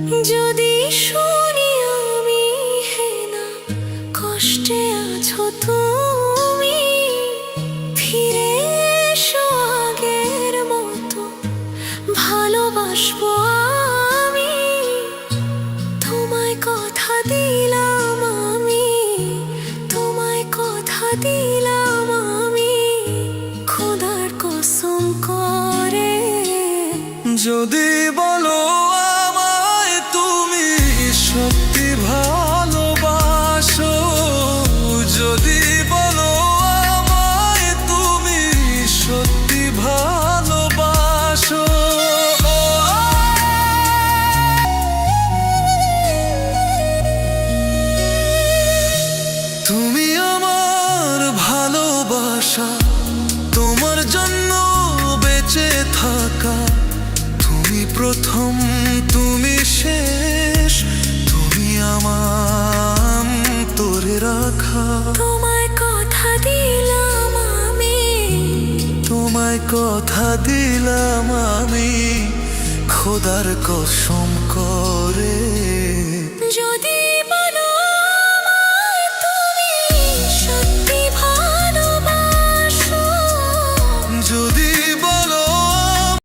যদি শুনি আমি হে না কষ্টে আছো তুমি, ফিরে এসো আগের মতো ভালোবাসবো আমি। তোমায় কথা দিলাম আমি, তোমায় কথা দিলাম আমি, খোদার কসম করে। যদি বলো আমায় তুমি সত্যি ভালোবাসো, যদি বলো আমায় তুমি সত্যি ভালোবাসো, তুমি আমার ভালোবাসা, তোমার জন্য বেঁচে থাকা, তুমি প্রথম তুমি শেষ, তুমি আমার তোরে রাখা। তোমায় কথা দিলাম আমি, তোমায় কথা দিলাম আমি, খোদার কসম করে।